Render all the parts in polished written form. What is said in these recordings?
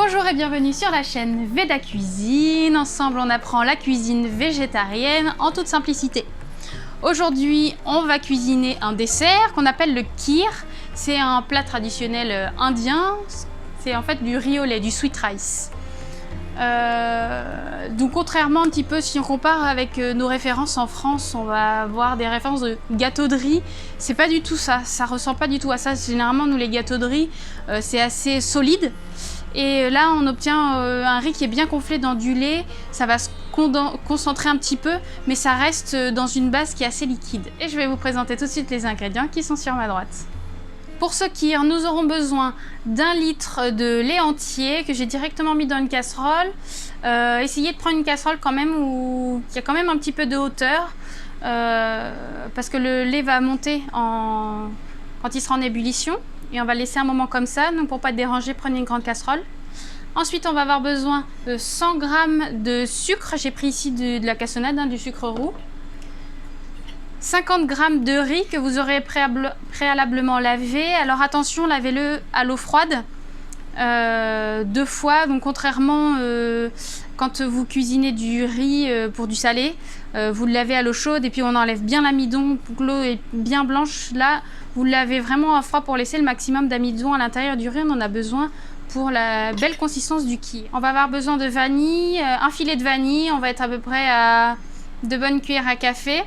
Bonjour et bienvenue sur la chaîne Veda Cuisine. Ensemble, on apprend la cuisine végétarienne en toute simplicité. Aujourd'hui, on va cuisiner un dessert qu'on appelle le kheer. C'est un plat traditionnel indien. C'est en fait du riz au lait, du sweet rice. Donc contrairement un petit peu, si on compare avec nos références en France, on va avoir des références de gâteau de riz. C'est pas du tout ça, ça ressemble pas du tout à ça. Généralement, nous les gâteaux de riz, c'est assez solide. Et là, on obtient un riz qui est bien gonflé dans du lait. Ça va se concentrer un petit peu, mais ça reste dans une base qui est assez liquide. Et je vais vous présenter tout de suite les ingrédients qui sont sur ma droite. Pour ce kheer, nous aurons besoin d'1 litre de lait entier que j'ai directement mis dans une casserole. Essayez de prendre une casserole quand même où il y a quand même un petit peu de hauteur parce que le lait va monter quand il sera en ébullition. Et on va laisser un moment comme ça, donc pour ne pas être dérangé, prenez une grande casserole. Ensuite, on va avoir besoin de 100 g de sucre. J'ai pris ici de la cassonade, du sucre roux. 50 g de riz que vous aurez préalablement lavé. Alors attention, lavez-le à l'eau froide 2 fois. Donc contrairement quand vous cuisinez du riz pour du salé, vous le lavez à l'eau chaude et puis on enlève bien l'amidon pour que l'eau est bien blanche. Là, vous le lavez vraiment à froid pour laisser le maximum d'amidon à l'intérieur du riz. On en a besoin pour la belle consistance du kheer. On va avoir besoin de vanille, un filet de vanille. On va être à peu près à 2 bonnes cuillères à café.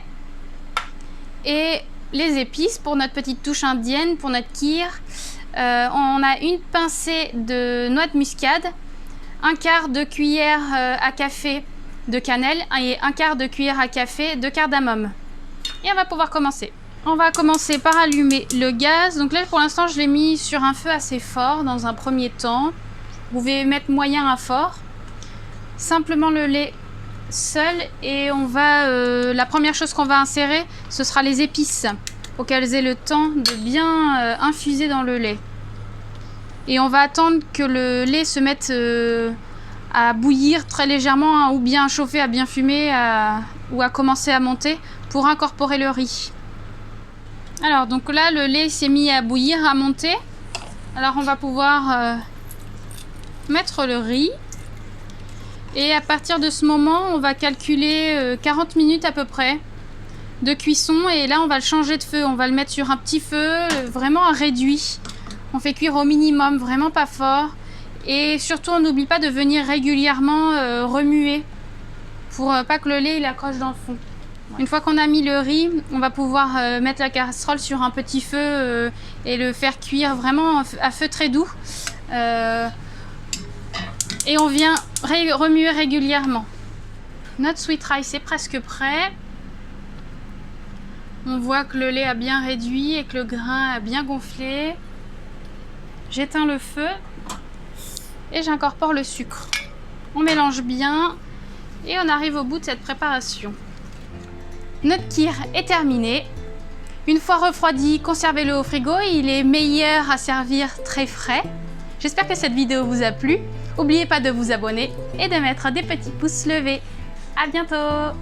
Et les épices pour notre petite touche indienne, pour notre kheer. On a une pincée de noix de muscade, 1/4 de cuillère à café de cannelle et 1/4 de cuillère à café de cardamome. Et on va pouvoir commencer. On va commencer par allumer le gaz. Donc là, pour l'instant, je l'ai mis sur un feu assez fort dans un premier temps. Vous pouvez mettre moyen à fort. Simplement le lait seul. Et on va, la première chose qu'on va insérer, ce sera les épices pour qu'elles aient le temps de bien infuser dans le lait. Et on va attendre que le lait se mette à bouillir très légèrement, ou bien à chauffer, à bien fumer, ou à commencer à monter pour incorporer le riz. Alors donc là, le lait s'est mis à bouillir, à monter. Alors on va pouvoir mettre le riz. Et à partir de ce moment, on va calculer 40 minutes à peu près de cuisson. Et là, on va le changer de feu. On va le mettre sur un petit feu, vraiment réduit. On fait cuire au minimum, vraiment pas fort. Et surtout, on n'oublie pas de venir régulièrement remuer pour pas que le lait il accroche dans le fond. Une fois qu'on a mis le riz, on va pouvoir mettre la casserole sur un petit feu et le faire cuire vraiment à feu très doux. Et on vient remuer régulièrement. Notre sweet rice est presque prêt. On voit que le lait a bien réduit et que le grain a bien gonflé. J'éteins le feu et j'incorpore le sucre. On mélange bien et on arrive au bout de cette préparation. Notre kheer est terminé. Une fois refroidi, conservez-le au frigo. Il est meilleur à servir très frais. J'espère que cette vidéo vous a plu. N'oubliez pas de vous abonner et de mettre des petits pouces levés. À bientôt!